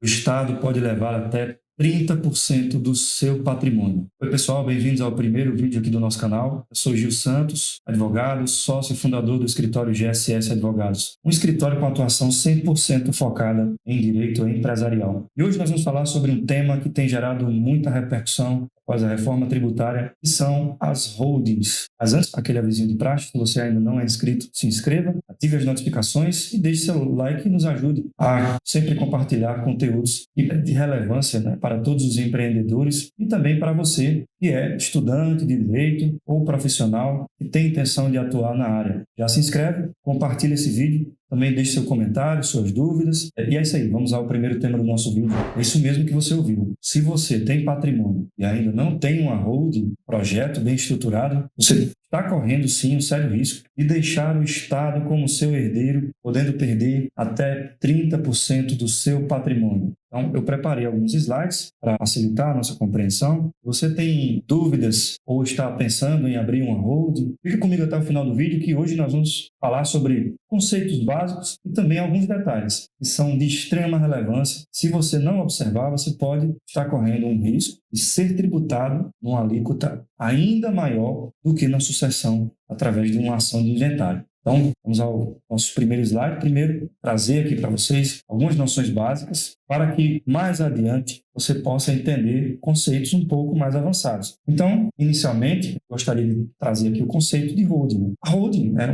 O Estado pode levar até 30% do seu patrimônio. Oi, pessoal, bem-vindos ao primeiro vídeo aqui do nosso canal. Eu sou Gil Santos, advogado, sócio e fundador do escritório GSS Advogados, um escritório com atuação 100% focada em direito empresarial. E hoje nós vamos falar sobre um tema que tem gerado muita repercussão após a reforma tributária, que são as holdings. Mas antes, aquele avisinho de praxe, se você ainda não é inscrito, se inscreva, ative as notificações e deixe seu like e nos ajude a sempre compartilhar conteúdos de relevância, né, para todos os empreendedores e também para você que é estudante de direito ou profissional que tem intenção de atuar na área. Já se inscreve, compartilha esse vídeo, também deixe seu comentário, suas dúvidas. E é isso aí, vamos ao primeiro tema do nosso vídeo. É isso mesmo que você ouviu. Se você tem patrimônio e ainda não tem uma holding, projeto bem estruturado, você está correndo sim um sério risco de deixar o Estado como seu herdeiro, podendo perder até 30% do seu patrimônio. Então, eu preparei alguns slides para facilitar a nossa compreensão. Você tem dúvidas ou está pensando em abrir uma holding? Fica comigo até o final do vídeo, que hoje nós vamos falar sobre conceitos básicos e também alguns detalhes que são de extrema relevância. Se você não observar, você pode estar correndo um risco de ser tributado numa alíquota ainda maior do que na sucessão através de uma ação de inventário. Então, vamos ao nosso primeiro slide. Primeiro, trazer aqui para vocês algumas noções básicas para que mais adiante você possa entender conceitos um pouco mais avançados. Então, inicialmente, gostaria de trazer aqui o conceito de holding. A holding é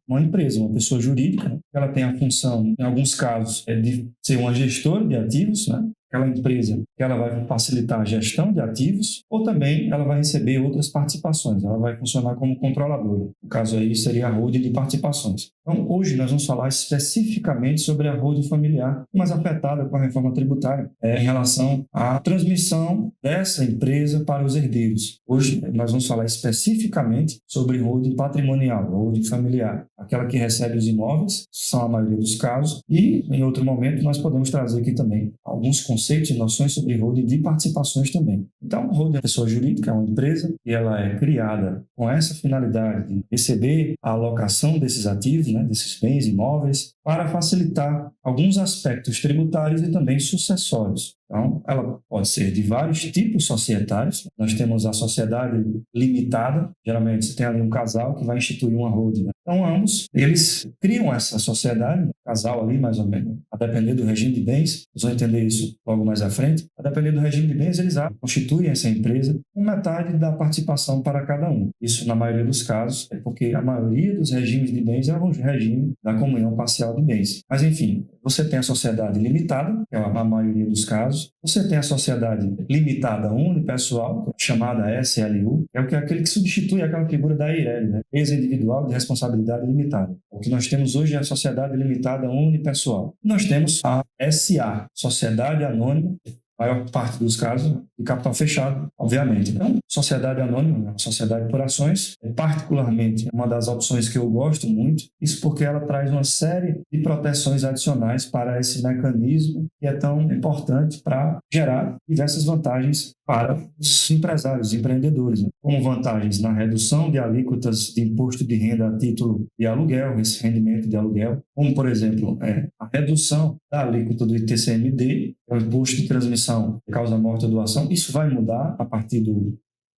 uma empresa, uma pessoa jurídica, né? Ela tem a função, em alguns casos, de ser uma gestora de ativos, né? Aquela empresa que ela vai facilitar a gestão de ativos, ou também ela vai receber outras participações, ela vai funcionar como controladora. No caso aí seria a holding de participações. Então, hoje nós vamos falar especificamente sobre a holding familiar, mais afetada com a reforma tributária, em relação à transmissão dessa empresa para os herdeiros. Hoje nós vamos falar especificamente sobre holding patrimonial, holding familiar, aquela que recebe os imóveis, são a maioria dos casos, e em outro momento nós podemos trazer aqui também alguns conceitos e noções sobre holding de participações também. Então, holding é uma pessoa jurídica, é uma empresa, e ela é criada com essa finalidade de receber a alocação desses ativos, né, desses bens imóveis, para facilitar alguns aspectos tributários e também sucessórios. Então, ela pode ser de vários tipos societários. Nós temos a sociedade limitada, geralmente você tem ali um casal que vai instituir uma holding, né? Então, ambos, eles criam essa sociedade, casal ali mais ou menos, a depender do regime de bens, vocês vão entender isso logo mais à frente, a depender do regime de bens, eles constituem essa empresa com metade da participação para cada um. Isso, na maioria dos casos, é porque a maioria dos regimes de bens é o regime da comunhão parcial de bens. Mas, enfim, você tem a sociedade limitada, que é a maioria dos casos. Você tem a sociedade limitada unipessoal, chamada SLU, que é aquele que substitui aquela figura da EIRELI, né? Empresa individual de responsabilidade limitada. O que nós temos hoje é a sociedade limitada unipessoal. Nós temos a SA, Sociedade Anônima, maior parte dos casos, de capital fechado, obviamente. Então, sociedade anônima, sociedade por ações, é particularmente uma das opções que eu gosto muito, isso porque ela traz uma série de proteções adicionais para esse mecanismo que é tão importante para gerar diversas vantagens para os empresários, empreendedores, né? Como vantagens na redução de alíquotas de imposto de renda a título de aluguel, esse rendimento de aluguel, como, por exemplo, a redução da alíquota do ITCMD, o imposto de transmissão de causa morte ou doação. Isso vai mudar a partir de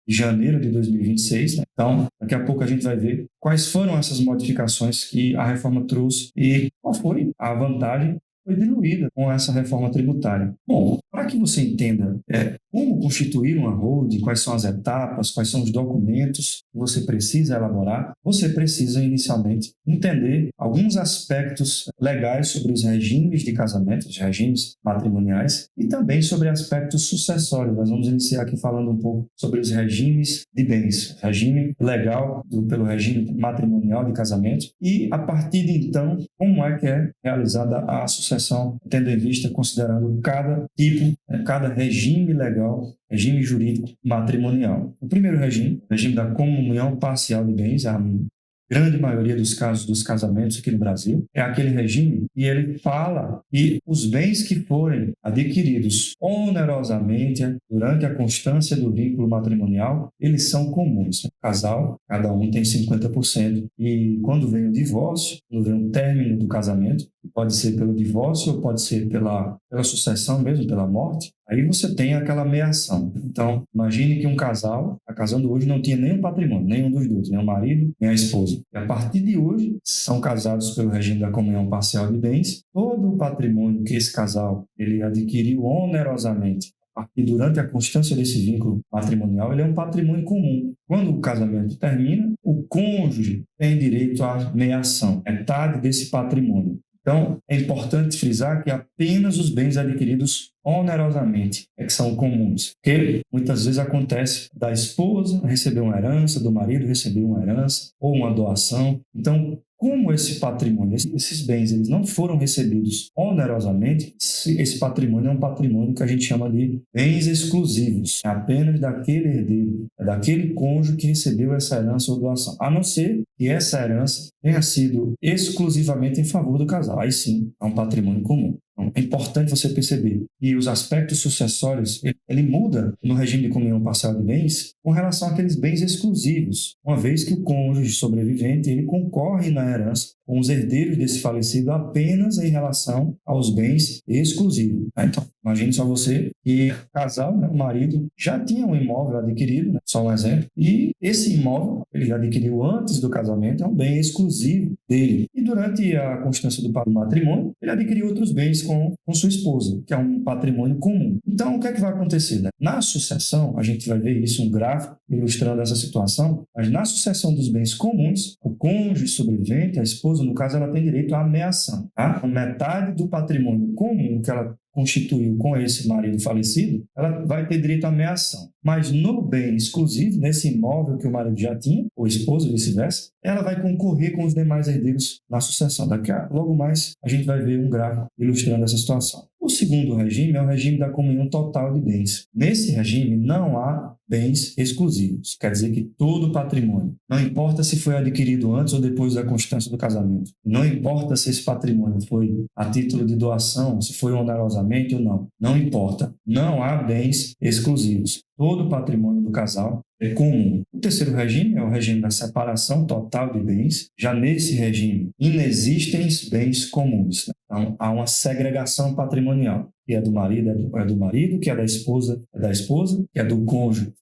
janeiro de 2026, né? Então, daqui a pouco a gente vai ver quais foram essas modificações que a reforma trouxe e qual foi a vantagem foi diluída com essa reforma tributária. Bom, para que você entenda como constituir uma holding, quais são as etapas, quais são os documentos que você precisa elaborar, você precisa inicialmente entender alguns aspectos legais sobre os regimes de casamento, os regimes matrimoniais, e também sobre aspectos sucessórios. Nós vamos iniciar aqui falando um pouco sobre os regimes de bens, regime legal pelo regime matrimonial de casamento, e a partir de então, como é que é realizada a sucessão, tendo em vista, considerando cada tipo, cada regime legal, regime jurídico matrimonial. O primeiro regime, o regime da comunhão parcial de bens, a grande maioria dos casos dos casamentos aqui no Brasil, é aquele regime e ele fala que os bens que forem adquiridos onerosamente durante a constância do vínculo matrimonial, eles são comuns. O casal, cada um tem 50%. E quando vem o divórcio, quando vem o término do casamento, pode ser pelo divórcio ou pode ser pela sucessão mesmo, pela morte, aí você tem aquela meação. Então, imagine que um casal, está casando hoje, não tinha nenhum patrimônio, nenhum dos dois, nem o marido, nem a esposa. E a partir de hoje, são casados pelo regime da comunhão parcial de bens, todo o patrimônio que esse casal ele adquiriu onerosamente e durante a constância desse vínculo matrimonial, ele é um patrimônio comum. Quando o casamento termina, o cônjuge tem direito à meação, metade desse patrimônio. Então, é importante frisar que apenas os bens adquiridos onerosamente é que são comuns, porque muitas vezes acontece da esposa receber uma herança, do marido receber uma herança ou uma doação. Então, como esse patrimônio, esses bens, eles não foram recebidos onerosamente, esse patrimônio é um patrimônio que a gente chama de bens exclusivos. É apenas daquele herdeiro, é daquele cônjuge que recebeu essa herança ou doação. A não ser que essa herança tenha sido exclusivamente em favor do casal. Aí sim, é um patrimônio comum. Então, é importante você perceber que os aspectos sucessórios, ele muda no regime de comunhão parcial de bens com relação àqueles bens exclusivos, uma vez que o cônjuge sobrevivente ele concorre na herança com os herdeiros desse falecido apenas em relação aos bens exclusivos. Então, imagine só você que o casal, o marido, já tinha um imóvel adquirido, só um exemplo, e esse imóvel ele adquiriu antes do casamento, é um bem exclusivo dele. E durante a constância do matrimônio, ele adquiriu outros bens com sua esposa, que é um patrimônio comum. Então, o que é que vai acontecer? Na sucessão, a gente vai ver isso, um gráfico ilustrando essa situação, mas na sucessão dos bens comuns, o cônjuge sobrevivente, a esposa, no caso, ela tem direito à meação. Tá? Metade do patrimônio comum que ela constituiu com esse marido falecido, ela vai ter direito à meação. Mas no bem exclusivo, nesse imóvel que o marido já tinha, ou esposa, vice-versa, ela vai concorrer com os demais herdeiros na sucessão. Logo mais, a gente vai ver um gráfico ilustrando essa situação. O segundo regime é o regime da comunhão total de bens. Nesse regime, não há bens exclusivos. Quer dizer que todo o patrimônio, não importa se foi adquirido antes ou depois da constância do casamento, não importa se esse patrimônio foi a título de doação, se foi onerosamente ou não importa. Não há bens exclusivos. Todo o patrimônio do casal é comum. O terceiro regime é o regime da separação total de bens. Já nesse regime, inexistem bens comuns. Então, há uma segregação patrimonial, que é do marido, que é da esposa, que é do cônjuge,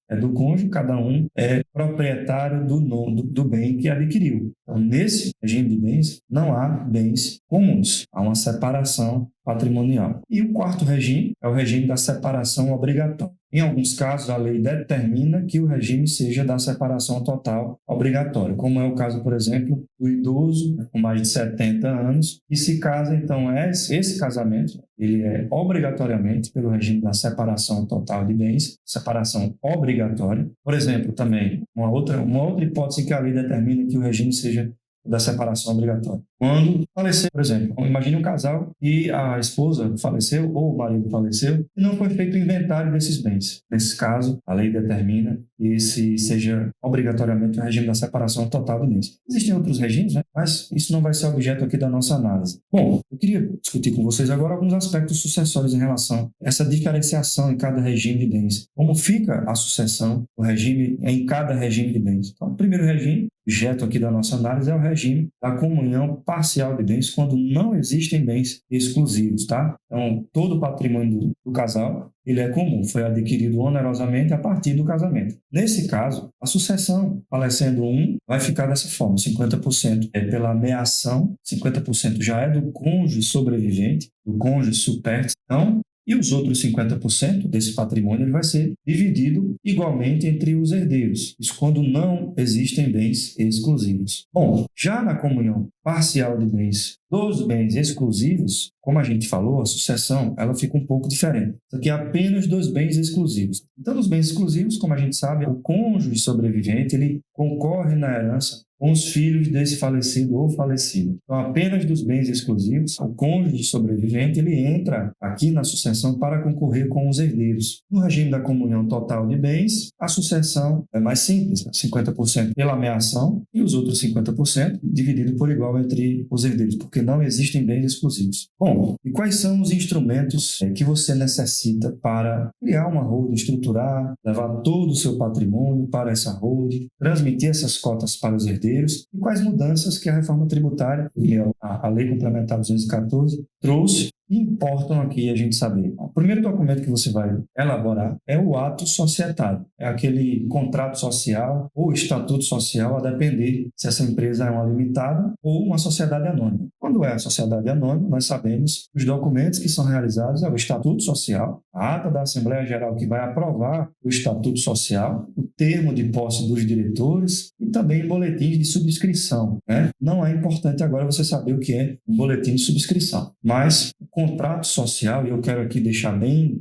cada um é proprietário do bem que adquiriu. Então, nesse regime de bens, não há bens comuns, há uma separação patrimonial. E o quarto regime é o regime da separação obrigatória. Em alguns casos, a lei determina que o regime seja da separação total obrigatória, como é o caso, por exemplo, do idoso com mais de 70 anos, que se casa, então, esse casamento, ele é obrigatoriamente pelo regime da separação total de bens, separação obrigatória. Por exemplo, também, uma outra hipótese que a lei determina que o regime seja da separação obrigatória. Quando falecer, por exemplo, imagine um casal e a esposa faleceu ou o marido faleceu e não foi feito o inventário desses bens. Nesse caso, a lei determina que esse seja obrigatoriamente o regime da separação total de bens. Existem outros regimes, mas isso não vai ser objeto aqui da nossa análise. Bom, eu queria discutir com vocês agora alguns aspectos sucessórios em relação a essa diferenciação em cada regime de bens. Como fica a sucessão, o regime em cada regime de bens. Então, o primeiro regime, objeto aqui da nossa análise, é o regime da comunhão parcial de bens, quando não existem bens exclusivos, tá? Então, todo o patrimônio do casal, ele é comum, foi adquirido onerosamente a partir do casamento. Nesse caso, a sucessão, falecendo um, vai ficar dessa forma, 50% é pela meação, 50% já é do cônjuge sobrevivente, do cônjuge supérstite, então, e os outros 50% desse patrimônio ele vai ser dividido igualmente entre os herdeiros. Isso quando não existem bens exclusivos. Bom, já na comunhão parcial de bens, dos bens exclusivos, como a gente falou, a sucessão ela fica um pouco diferente. Isso aqui é apenas dos bens exclusivos. Então, nos bens exclusivos, como a gente sabe, o cônjuge sobrevivente ele concorre na herança com os filhos desse falecido ou falecido. Então, apenas dos bens exclusivos, o cônjuge sobrevivente ele entra aqui na sucessão para concorrer com os herdeiros. No regime da comunhão total de bens, a sucessão é mais simples, 50% pela meação e os outros 50% dividido por igual entre os herdeiros, porque não existem bens exclusivos. Bom, e quais são os instrumentos que você necessita para criar uma holding, estruturar, levar todo o seu patrimônio para essa holding, transmitir essas cotas para os herdeiros? herdeiros e quais mudanças que a reforma tributária e a Lei Complementar 214 trouxe e importam aqui a gente saber. O primeiro documento que você vai elaborar é o ato societário. É aquele contrato social ou estatuto social, a depender se essa empresa é uma limitada ou uma sociedade anônima. Quando é a sociedade anônima, nós sabemos os documentos que são realizados é o estatuto social, a ata da Assembleia Geral que vai aprovar o estatuto social, o termo de posse dos diretores e também boletins de subscrição, né? Não é importante agora você saber o que é um boletim de subscrição, mas o contrato social, e eu quero aqui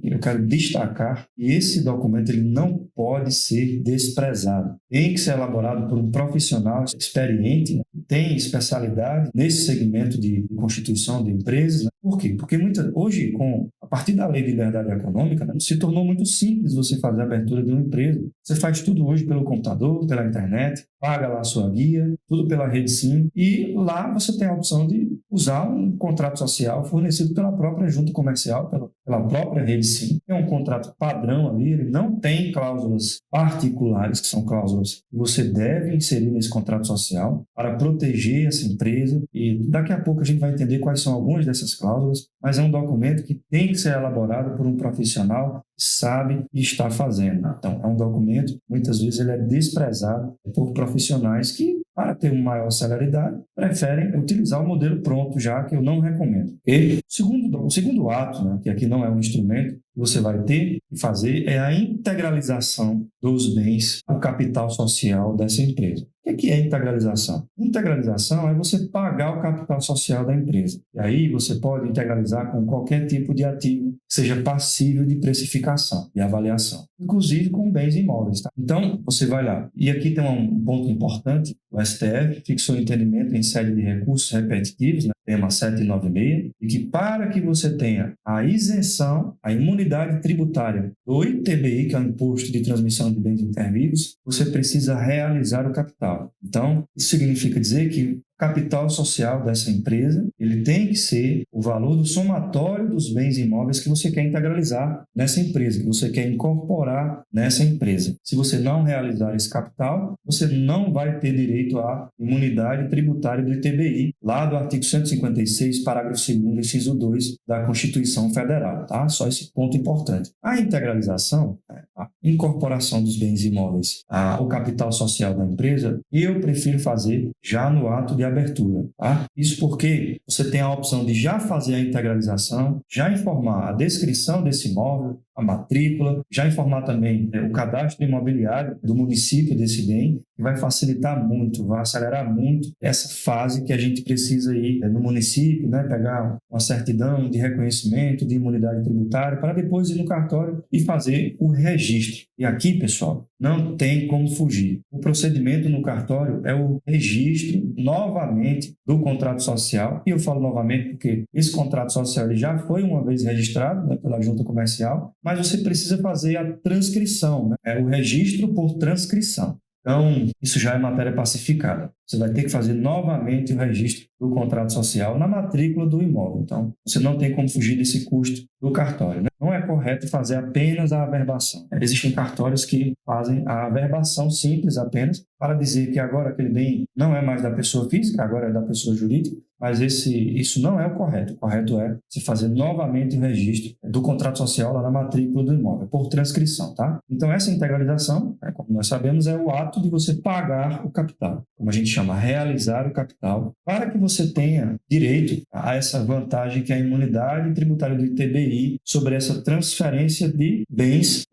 eu quero destacar que esse documento ele não pode ser desprezado. Tem que ser elaborado por um profissional experiente, né? Tem especialidade nesse segmento de constituição de empresas, né? Por quê? Porque hoje, a partir da Lei de Liberdade Econômica, né, se tornou muito simples você fazer a abertura de uma empresa. Você faz tudo hoje pelo computador, pela internet, paga lá a sua guia, tudo pela rede SIM, e lá você tem a opção de usar um contrato social fornecido pela própria junta comercial, pela própria rede SIM. É um contrato padrão ali, ele não tem cláusulas particulares, que são cláusulas que você deve inserir nesse contrato social para proteger essa empresa, e daqui a pouco a gente vai entender quais são algumas dessas cláusulas, mas é um documento que tem que ser elaborado por um profissional que sabe e está fazendo. Então, é um documento, muitas vezes ele é desprezado por profissionais que, para ter uma maior celeridade, preferem utilizar o modelo pronto já, que eu não recomendo. E o segundo ato, né, que aqui não é um instrumento, que você vai ter que fazer é a integralização dos bens, o capital social dessa empresa. O que é integralização? Integralização é você pagar o capital social da empresa. E aí você pode integralizar com qualquer tipo de ativo que seja passível de precificação e avaliação, inclusive com bens imóveis. Tá? Então, você vai lá. E aqui tem um ponto importante. O STF fixou o entendimento em sede de recursos repetitivos, né? Tema 796, e que para que você tenha a isenção, a imunidade tributária do ITBI, que é o Imposto de Transmissão de Bens Intervivos, você precisa realizar o capital. Então, isso significa dizer que o capital social dessa empresa, ele tem que ser o valor do somatório dos bens imóveis que você quer integralizar nessa empresa, que você quer incorporar nessa empresa. Se você não realizar esse capital, você não vai ter direito à imunidade tributária do ITBI, lá do artigo 156, parágrafo 2º, inciso 2 da Constituição Federal, tá? Só esse ponto importante. A integralização, a incorporação dos bens imóveis ao capital social da empresa, eu prefiro fazer já no ato de abertura, tá? Isso porque você tem a opção de já fazer a integralização, já informar a descrição desse imóvel, a matrícula, já informar também o cadastro imobiliário do município desse bem, que vai facilitar muito, vai acelerar muito essa fase que a gente precisa ir no município, né, pegar uma certidão de reconhecimento de imunidade tributária para depois ir no cartório e fazer o registro. E aqui, pessoal, não tem como fugir. O procedimento no cartório é o registro novamente do contrato social, e eu falo novamente porque esse contrato social ele já foi uma vez registrado, né, pela junta comercial, mas você precisa fazer a transcrição, né? É o registro por transcrição. Então, isso já é matéria pacificada. Você vai ter que fazer novamente o registro do contrato social na matrícula do imóvel. Então, você não tem como fugir desse custo do cartório, né? Não é correto fazer apenas a averbação. Existem cartórios que fazem a averbação simples apenas para dizer que agora aquele bem não é mais da pessoa física, agora é da pessoa jurídica, mas isso não é o correto. O correto é você fazer novamente o registro do contrato social lá na matrícula do imóvel, por transcrição, tá? Então, essa integralização, como nós sabemos, é o ato de você pagar o capital, como a gente chama, realizar o capital, para que você tenha direito a essa vantagem que é a imunidade tributária do ITBI sobre essa transferência de bens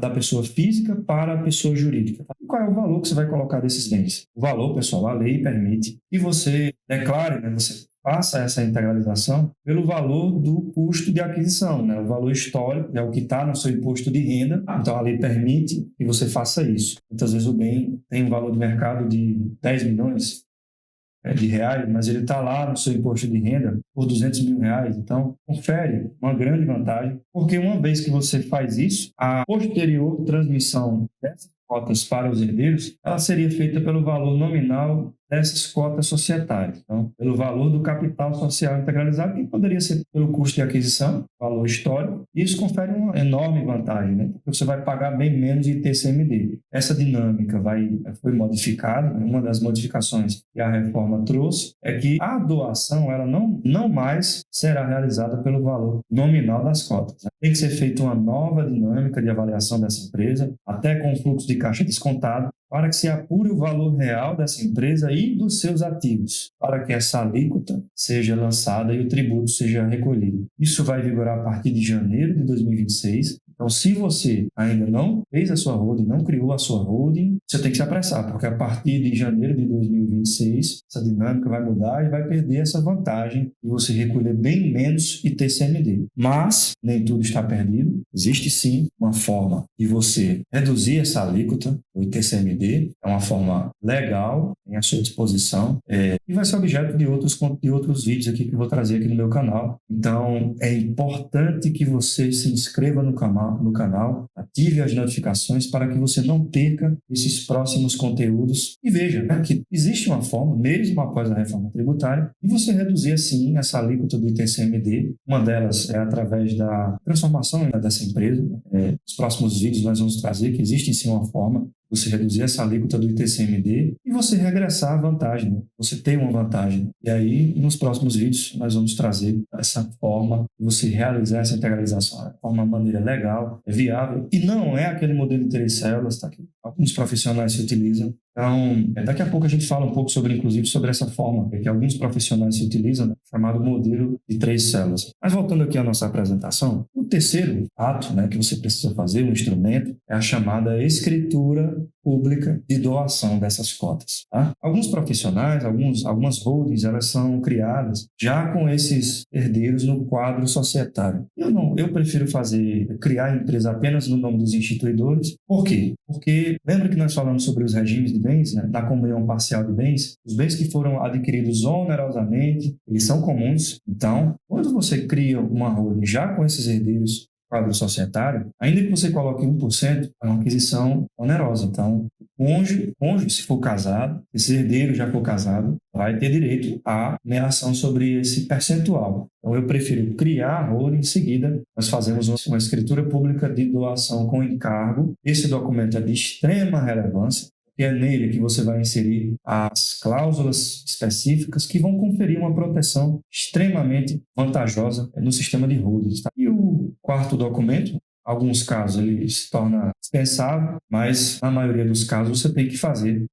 da pessoa física para a pessoa jurídica. E qual é o valor que você vai colocar desses bens? O valor, pessoal, a lei permite que você declare, né, você faça essa integralização pelo valor do custo de aquisição, né? O valor histórico é o que está no seu imposto de renda, então a lei permite que você faça isso. Muitas vezes o bem tem um valor de mercado de 10 milhões de reais, mas ele está lá no seu imposto de renda por 200 mil reais. Então, confere uma grande vantagem, porque uma vez que você faz isso, a posterior transmissão dessa cotas para os herdeiros, ela seria feita pelo valor nominal dessas cotas societárias. Então, pelo valor do capital social integralizado, que poderia ser pelo custo de aquisição, valor histórico, e isso confere uma enorme vantagem, né? Porque você vai pagar bem menos em TCMD. Essa dinâmica foi modificada, né? Uma das modificações que a reforma trouxe é que a doação ela não mais será realizada pelo valor nominal das cotas, né? Tem que ser feita uma nova dinâmica de avaliação dessa empresa, até com fluxo de caixa descontado, para que se apure o valor real dessa empresa e dos seus ativos, para que essa alíquota seja lançada e o tributo seja recolhido. Isso vai vigorar a partir de janeiro de 2026. Então, se você ainda não fez a sua holding, não criou a sua holding, você tem que se apressar, porque a partir de janeiro de 2026, essa dinâmica vai mudar e vai perder essa vantagem de você recolher bem menos ITCMD. Mas nem tudo está perdido. Existe sim uma forma de você reduzir essa alíquota, o ITCMD, é uma forma legal, tem à sua disposição, e vai ser objeto de outros vídeos aqui que eu vou trazer aqui no meu canal. Então, é importante que você se inscreva no canal, ative as notificações para que você não perca esses próximos conteúdos e veja, né, que existe uma forma, mesmo após a reforma tributária, de você reduzir assim essa alíquota do ITCMD. Uma delas é através da transformação dessa empresa. Nos próximos vídeos nós vamos trazer que existe sim uma forma você reduzir essa alíquota do ITCMD e você regressar à vantagem, né? Você tem uma vantagem. E aí, nos próximos vídeos, nós vamos trazer essa forma de você realizar essa integralização de uma maneira legal, viável, e não é aquele modelo de 3 células, tá, que alguns profissionais se utilizam. Então, daqui a pouco a gente fala um pouco inclusive sobre essa forma que alguns profissionais se utilizam, né, chamado modelo de 3 células. Mas voltando aqui à nossa apresentação, o terceiro ato, né, que você precisa fazer, um instrumento, é a chamada escritura pública de doação dessas cotas. Tá? Alguns profissionais, algumas holdings, elas são criadas já com esses herdeiros no quadro societário. Eu prefiro criar a empresa apenas no nome dos instituidores. Por quê? Porque lembra que nós falamos sobre os regimes de bens, né? Da comunhão parcial de bens? Os bens que foram adquiridos onerosamente, eles são comuns. Então, quando você cria uma holding já com esses herdeiros quadro societário, ainda que você coloque 1%, é uma aquisição onerosa. Então, o cônjuge, se for casado, esse herdeiro já for casado, vai ter direito à meação sobre esse percentual. Então, eu prefiro criar a holding, em seguida, nós fazemos uma escritura pública de doação com encargo. Esse documento é de extrema relevância, e é nele que você vai inserir as cláusulas específicas que vão conferir uma proteção extremamente vantajosa no sistema de holdings. Tá? E o quarto documento, em alguns casos ele se torna dispensável, mas na maioria dos casos você tem que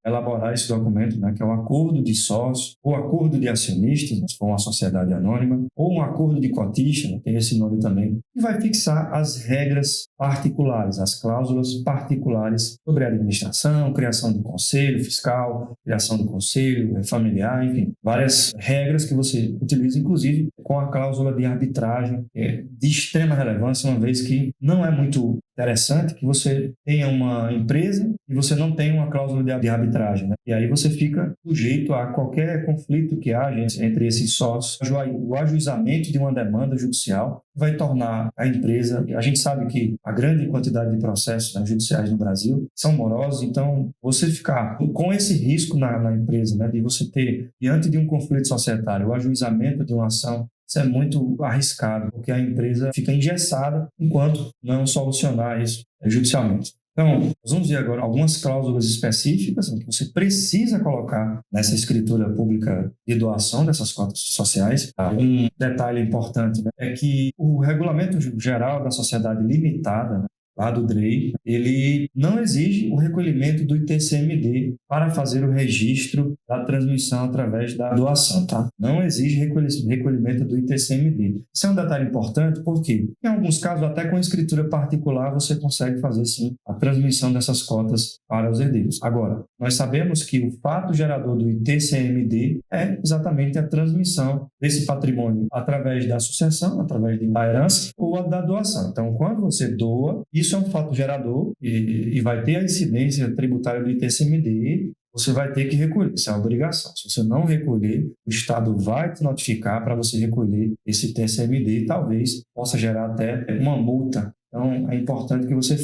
elaborar esse documento, né, que é um acordo de sócios, ou acordo de acionistas, se for uma sociedade anônima, ou um acordo de cotista, né, tem esse nome também, que vai fixar as regras particulares, as cláusulas particulares sobre a administração, criação do conselho fiscal, criação do conselho familiar, enfim, várias regras que você utiliza, inclusive com a cláusula de arbitragem, de extrema relevância, uma vez que não é muito interessante que você tenha uma empresa e você não tenha uma cláusula de arbitragem, né? E aí você fica sujeito a qualquer conflito que haja entre esses sócios. O ajuizamento de uma demanda judicial vai tornar a empresa... A gente sabe que a grande quantidade de processos, né, judiciais no Brasil são morosos, então você ficar com esse risco na empresa, né, de você ter, diante de um conflito societário, o ajuizamento de uma ação, isso é muito arriscado, porque a empresa fica engessada enquanto não solucionar isso judicialmente. Então, nós vamos ver agora algumas cláusulas específicas que você precisa colocar nessa escritura pública de doação dessas cotas sociais. Um detalhe importante, né, é que o Regulamento Geral da Sociedade Limitada, né, lá do DREI, ele não exige o recolhimento do ITCMD para fazer o registro da transmissão através da doação, tá? Não exige recolhimento do ITCMD. Isso é um detalhe importante porque, em alguns casos, até com escritura particular, você consegue fazer, sim, a transmissão dessas cotas para os herdeiros. Agora, nós sabemos que o fato gerador do ITCMD é exatamente a transmissão desse patrimônio através da sucessão, através da herança ou da doação. Então, quando você doa, isso é um fato gerador e vai ter a incidência tributária do ITCMD, você vai ter que recolher, isso é uma obrigação. Se você não recolher, o Estado vai te notificar para você recolher esse ITCMD e talvez possa gerar até uma multa Então, é importante que você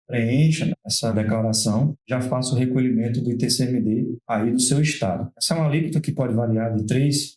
preencha essa declaração, já faça o recolhimento do ITCMD aí do seu estado. Essa é uma alíquota que pode variar de 3%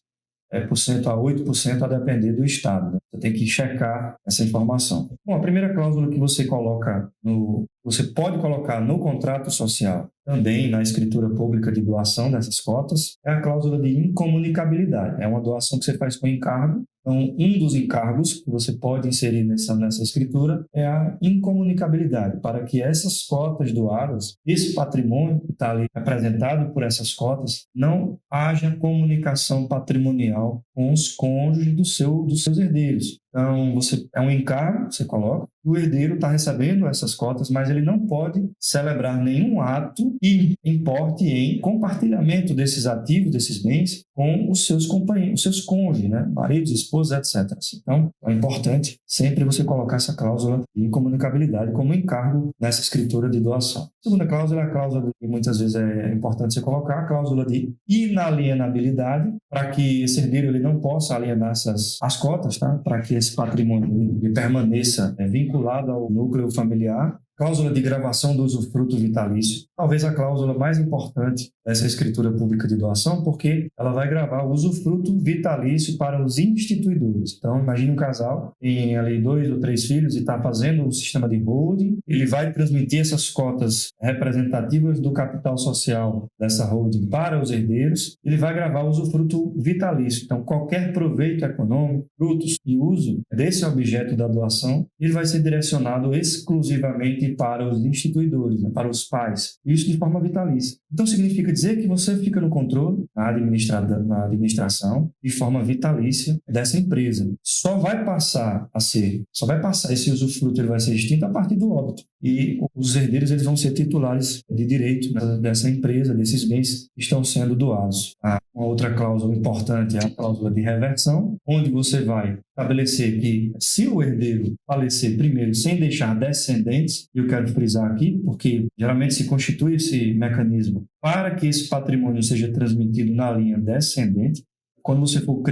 a 8%, a depender do estado, né? Você tem que checar essa informação. Bom, a primeira cláusula que você pode colocar no contrato social, também na escritura pública de doação dessas cotas, é a cláusula de incomunicabilidade. É uma doação que você faz com encargo. Então, um dos encargos que você pode inserir nessa escritura é a incomunicabilidade, para que essas cotas doadas, esse patrimônio que está ali representado por essas cotas, não haja comunicação patrimonial com os cônjuges dos seus herdeiros. Então, é um encargo, você coloca, o herdeiro está recebendo essas cotas, mas ele não pode celebrar nenhum ato que importe em compartilhamento desses ativos, desses bens, com os seus companheiros, os seus cônjuges, né? Maridos, esposas, etc. Então, é importante sempre você colocar essa cláusula de incomunicabilidade como encargo nessa escritura de doação. A segunda cláusula é a cláusula que muitas vezes é importante você colocar, a cláusula de inalienabilidade, para que esse herdeiro ele não possa alienar as cotas, tá? Para que esse patrimônio ele permaneça vinculado ao núcleo familiar. Cláusula de gravação do usufruto vitalício, talvez a cláusula mais importante dessa escritura pública de doação, porque ela vai gravar o usufruto vitalício para os instituidores. Então, imagine um casal, tem ali 2 ou 3 filhos e está fazendo um sistema de holding, ele vai transmitir essas cotas representativas do capital social dessa holding para os herdeiros, ele vai gravar o usufruto vitalício. Então, qualquer proveito econômico, frutos e uso desse objeto da doação, ele vai ser direcionado exclusivamente para os instituidores, né, para os pais. Isso de forma vitalícia. Então, significa dizer que você fica no controle, na administração, de forma vitalícia dessa empresa. Só vai passar esse usufruto, ele vai ser extinto a partir do óbito. E os herdeiros eles vão ser titulares de direito dessa empresa, desses bens que estão sendo doados. Uma outra cláusula importante é a cláusula de reversão, onde você vai estabelecer que se o herdeiro falecer primeiro sem deixar descendentes, e eu quero frisar aqui, porque geralmente se constitui esse mecanismo para que esse patrimônio seja transmitido na linha descendente. Quando você for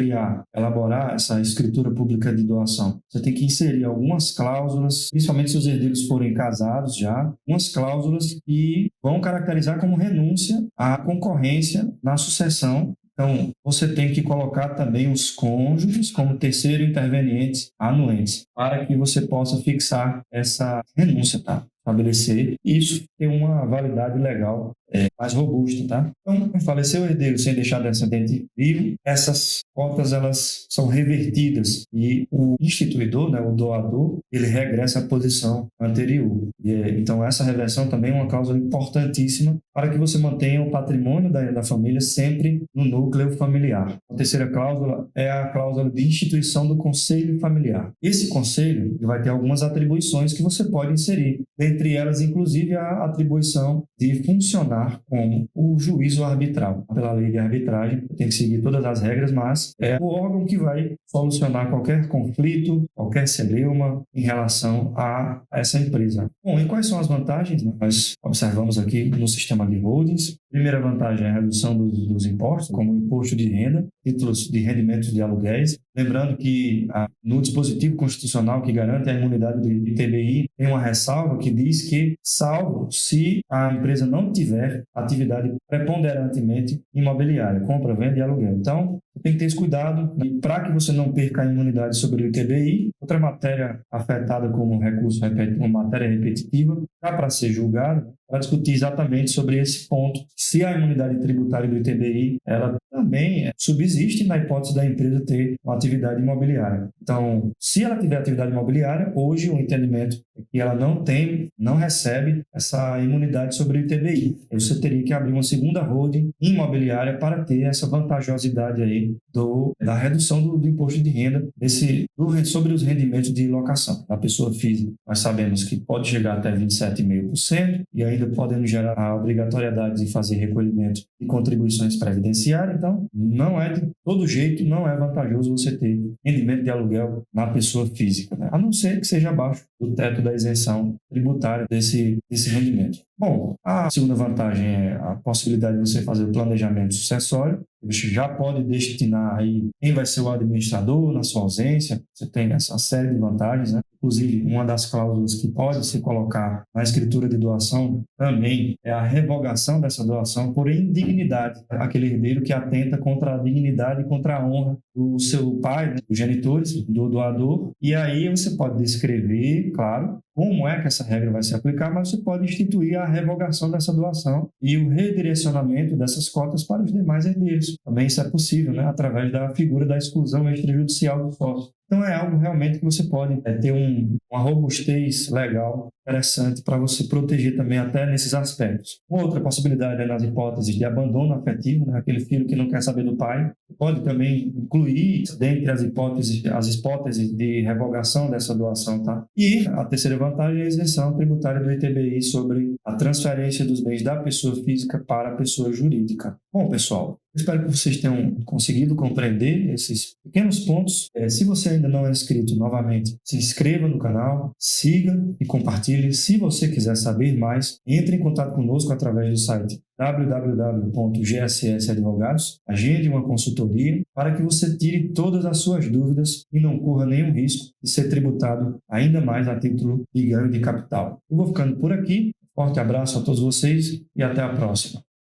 elaborar essa escritura pública de doação, você tem que inserir algumas cláusulas, principalmente se os herdeiros forem casados já, umas cláusulas que vão caracterizar como renúncia à concorrência na sucessão. Então, você tem que colocar também os cônjuges como terceiro intervenientes anuentes, para que você possa fixar essa renúncia, tá? Estabelecer. Isso tem uma validade legal mais robusta, tá? Então, faleceu o herdeiro sem deixar descendente vivo, essas cotas elas são revertidas e o instituidor, né, o doador, ele regressa à posição anterior. Então, essa reversão também é uma cláusula importantíssima para que você mantenha o patrimônio da família sempre no núcleo familiar. A terceira cláusula é a cláusula de instituição do conselho familiar. Esse conselho vai ter algumas atribuições que você pode inserir, dentre elas, inclusive, a atribuição de funcionar como o juízo arbitral. Pela lei de arbitragem, tem que seguir todas as regras, mas é o órgão que vai solucionar qualquer conflito, qualquer celeuma em relação a essa empresa. Bom, e quais são as vantagens que nós observamos aqui no sistema de holdings? Primeira vantagem é a redução dos impostos, como o imposto de renda, títulos de rendimentos de aluguéis. Lembrando que no dispositivo constitucional que garante a imunidade do ITBI, tem uma ressalva que diz que, salvo se a empresa não tiver atividade preponderantemente imobiliária, compra, venda e aluguel. Então, tem que ter esse cuidado, né, para que você não perca a imunidade sobre o ITBI. Outra matéria afetada como recurso, uma matéria repetitiva, está para ser julgada, para discutir exatamente sobre esse ponto. Se a imunidade tributária do ITBI, ela também subsiste na hipótese da empresa ter uma atividade imobiliária. Então, se ela tiver atividade imobiliária, hoje o entendimento é que ela não recebe essa imunidade sobre o ITBI. Você teria que abrir uma segunda holding imobiliária para ter essa vantajosidade aí da redução do imposto de renda sobre os rendimentos de locação da pessoa física. Nós sabemos que pode chegar até 27,5% e ainda podendo gerar a obrigatoriedade de fazer recolhimento de contribuições previdenciárias. Então, não é de todo jeito, não é vantajoso você ter rendimento de aluguel na pessoa física, né? A não ser que seja abaixo do teto da isenção tributária desse rendimento. Bom, a segunda vantagem é a possibilidade de você fazer o planejamento sucessório. Você já pode destinar aí quem vai ser o administrador na sua ausência. Você tem essa série de vantagens, né? Inclusive, uma das cláusulas que pode se colocar na escritura de doação também é a revogação dessa doação por indignidade. Aquele herdeiro que atenta contra a dignidade e contra a honra do seu pai, né, dos genitores, do doador. E aí você pode descrever, claro, como é que essa regra vai se aplicar, mas você pode instituir a revogação dessa doação e o redirecionamento dessas cotas para os demais herdeiros. Também isso é possível, né, através da figura da exclusão extrajudicial do sócio. Então é algo realmente que você pode ter uma robustez legal interessante para você proteger também até nesses aspectos. Uma outra possibilidade é nas hipóteses de abandono afetivo, né? Aquele filho que não quer saber do pai. Pode também incluir dentre as hipóteses de revogação dessa doação, tá? E a terceira vantagem é a isenção tributária do ITBI sobre a transferência dos bens da pessoa física para a pessoa jurídica. Bom, pessoal, espero que vocês tenham conseguido compreender esses pequenos pontos. Se você ainda não é inscrito, novamente, se inscreva no canal, siga e compartilhe. Se você quiser saber mais, entre em contato conosco através do site www.gssadvogados, agende uma consultoria para que você tire todas as suas dúvidas e não corra nenhum risco de ser tributado ainda mais a título de ganho de capital. Eu vou ficando por aqui. Forte abraço a todos vocês e até a próxima.